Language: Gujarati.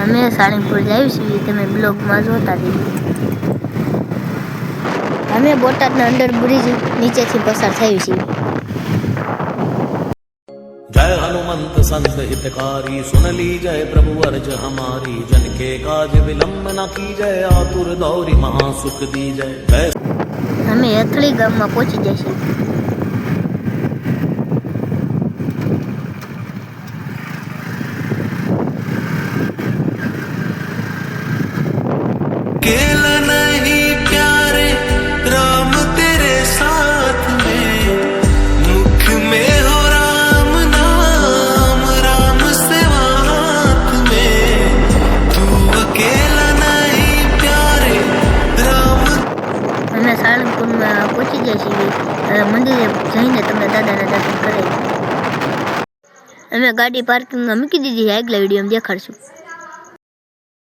અમે સાળંગપુર જઈએ છીએ, તમે બ્લોગમાં જોતા રહીએ. અમે બોટાદના અંડર બ્રિજ નીચેથી પસાર થઈએ છીએ. जय हनुमंत संत हितकारी सुन ली जय प्रभु अर्ज हमारी जन के काज विलंब न की जय आतुर दौरी महासुख दी जय. અમે અથળી ગામમાં પહોંચી જઈશું. केला नहीं प्यारे राम तेरे साथ में मुख में हो राम नाम राम सेवा हाथ में तू अकेला नहीं प्यारे राम. અમે સાળંગપુરમાં પહોંચી જાય છીએ. મંદિરે જઈને તમને દાદાના દર્શન કરાવી. અમે ગાડી પાર્કિંગમાં મૂકી દીધી છે, આગલા વિડીયોમાં દેખાડશું.